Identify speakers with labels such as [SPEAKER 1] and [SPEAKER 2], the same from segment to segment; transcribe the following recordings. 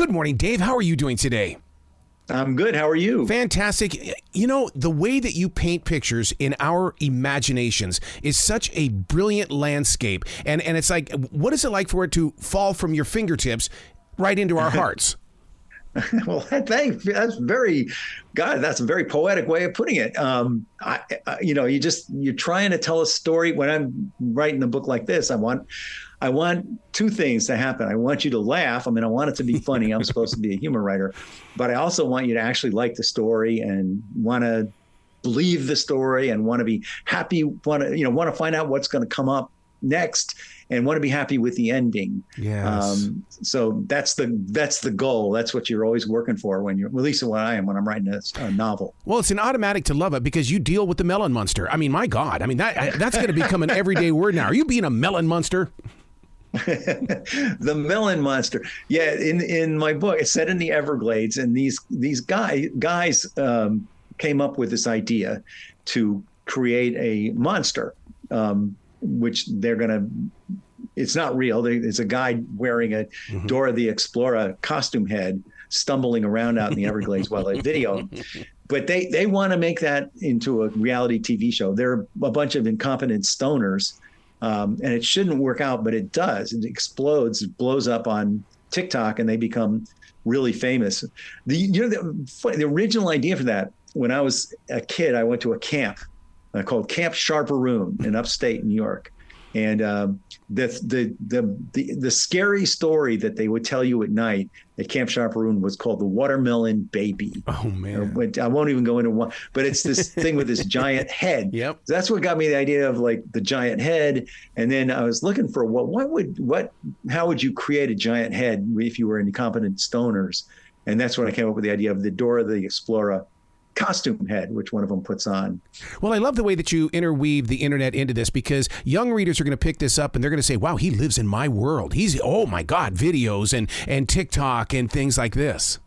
[SPEAKER 1] Good morning, Dave. How are you doing today?
[SPEAKER 2] I'm good. How are you?
[SPEAKER 1] Fantastic. You know, the way that you paint pictures in our imaginations is such a brilliant landscape. And it's like, what is it like for it to fall from your fingertips right into our hearts?
[SPEAKER 2] Well, thanks. That's that's a very poetic way of putting it. You're trying to tell a story. When I'm writing a book like this, I want two things to happen. I want you to laugh. I mean, I want it to be funny. I'm supposed to be a humor writer, but I also want you to actually like the story and want to believe the story and want to be happy, want to find out what's going to come up next and want to be happy with the ending.
[SPEAKER 1] Yes.
[SPEAKER 2] So that's the goal. That's what you're always working for when at least what I am when I'm writing a novel.
[SPEAKER 1] Well, it's an automatic to love it because you deal with the melon monster. I mean, my God, I mean, that's going to become an everyday word now. Are you being a melon monster?
[SPEAKER 2] The melon monster. Yeah. In my book, it's set in the Everglades, and these guys came up with this idea to create a monster, which it's not real. It's a guy wearing a Dora the Explorer costume head stumbling around out in the Everglades while they video. But they want to make that into a reality TV show. They're a bunch of incompetent stoners. And it shouldn't work out, but it does. It explodes, it blows up on TikTok, and they become really famous. The original idea for that, when I was a kid, I went to a camp called Camp Sharperoon in upstate New York. And the scary story that they would tell you at night at Camp Sharperoon was called the Watermelon Baby.
[SPEAKER 1] Oh, man.
[SPEAKER 2] I won't even go into one, but it's this thing with this giant head.
[SPEAKER 1] Yep.
[SPEAKER 2] That's what got me the idea of like the giant head. And then I was looking for how would you create a giant head if you were incompetent stoners? And that's when I came up with the idea of the Dora the Explorer costume head, which one of them puts on.
[SPEAKER 1] Well, I love the way that you interweave the internet into this, because young readers are going to pick this up and they're going to say, wow, he lives in my world. Oh my God, videos and TikTok and things like this.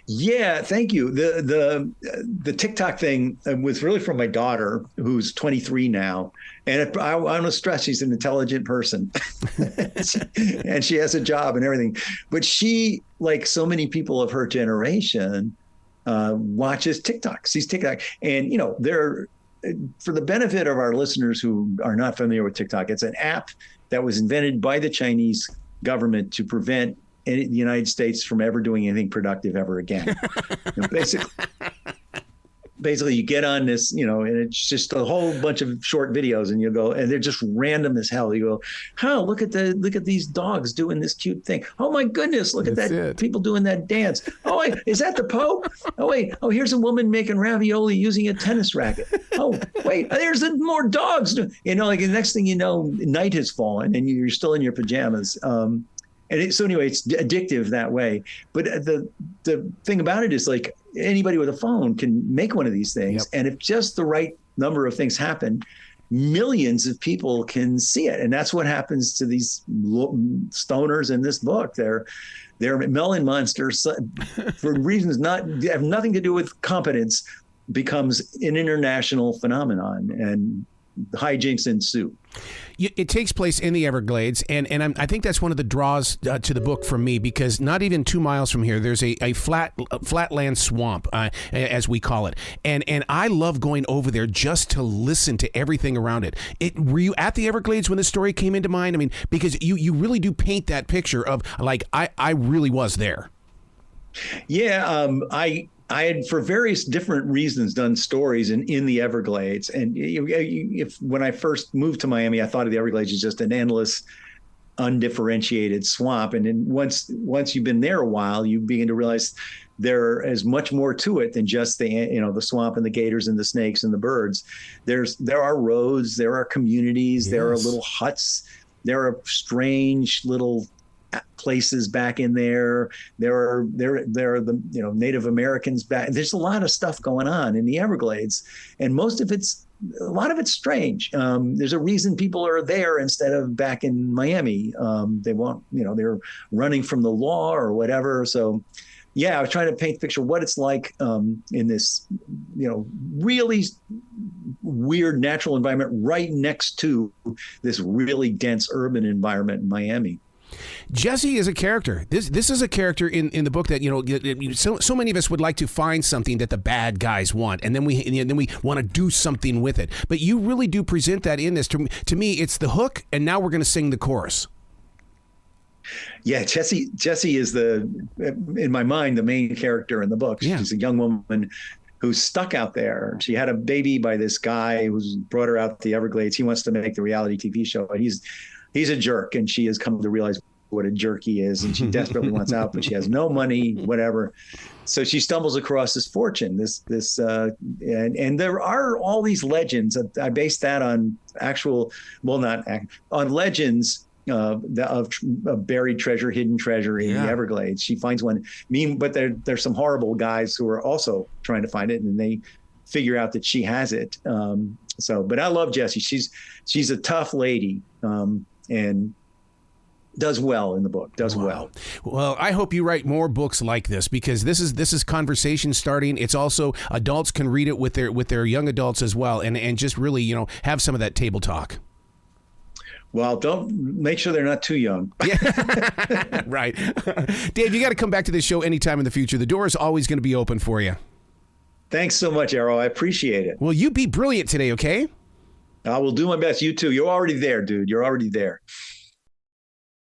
[SPEAKER 2] Yeah, thank you. The TikTok thing was really from my daughter, who's 23 now. And I want to stress she's an intelligent person and she has a job and everything. But she, like so many people of her generation, watches TikTok, sees TikTok. And, for the benefit of our listeners who are not familiar with TikTok, it's an app that was invented by the Chinese government to prevent the United States from ever doing anything productive ever again. Basically, you get on this, and it's just a whole bunch of short videos, and you go, and they're just random as hell. You go, look at these dogs doing this cute thing. Oh my goodness, look at that, people doing that dance. Oh wait, is that the Pope? Oh wait, here's a woman making ravioli using a tennis racket. Oh wait, there's more dogs. Like the next thing you know, night has fallen and you're still in your pajamas. So anyway, it's addictive that way. But the thing about it is, like, anybody with a phone can make one of these things. Yep. And if just the right number of things happen, millions of people can see it. And that's what happens to these stoners in this book. They're melon monsters for reasons have nothing to do with competence, becomes an international phenomenon, and hijinks ensue.
[SPEAKER 1] It takes place in the Everglades, and I think that's one of the draws to the book for me, because not even 2 miles from here, there's a flatland swamp, as we call it, and I love going over there just to listen to everything around it. Were you at the Everglades when this story came into mind? I mean, because you really do paint that picture of, like, I really was there.
[SPEAKER 2] Yeah, I had, for various different reasons, done stories in the Everglades. And when I first moved to Miami, I thought of the Everglades as just an endless, undifferentiated swamp. And then once you've been there a while, you begin to realize there is much more to it than just the swamp and the gators and the snakes and the birds. There are roads, there are communities, yes. There are little huts, there are strange little places back in there. There are the Native Americans back. There's a lot of stuff going on in the Everglades, and a lot of it's strange. There's a reason people are there instead of back in Miami. They're running from the law or whatever. So, yeah, I was trying to paint a picture of what it's like in this, really weird natural environment right next to this really dense urban environment in Miami.
[SPEAKER 1] Jesse is a character. This is a character in the book that, you know, so many of us would like to find something that the bad guys want, and then we want to do something with it. But you really do present that in this. To me, it's the hook, and now we're going to sing the chorus.
[SPEAKER 2] Yeah, Jessie is in my mind, the main character in the book.
[SPEAKER 1] Yeah.
[SPEAKER 2] She's a young woman who's stuck out there. She had a baby by this guy who's brought her out to the Everglades. He wants to make the reality TV show, and he's a jerk, and she has come to realize what a jerk he is, and she desperately wants out, but she has no money, whatever. So she stumbles across this fortune, and there are all these legends. I based that on on legends of buried treasure, hidden treasure in the Everglades. She finds one. But there's some horrible guys who are also trying to find it, and they figure out that she has it. But I love Jessie. She's a tough lady, and does well in the book. Well.
[SPEAKER 1] Well, I hope you write more books like this, because this is conversation starting. It's also adults can read it with their young adults as well, and just really, you know, have some of that table talk.
[SPEAKER 2] Well, don't make sure they're not too young.
[SPEAKER 1] Yeah. Right. Dave, you got to come back to this show anytime in the future. The door is always going to be open for you.
[SPEAKER 2] Thanks so much, Errol. I appreciate it.
[SPEAKER 1] Well, you be brilliant today, okay?
[SPEAKER 2] I will do my best. You too. You're already there, dude. You're already there.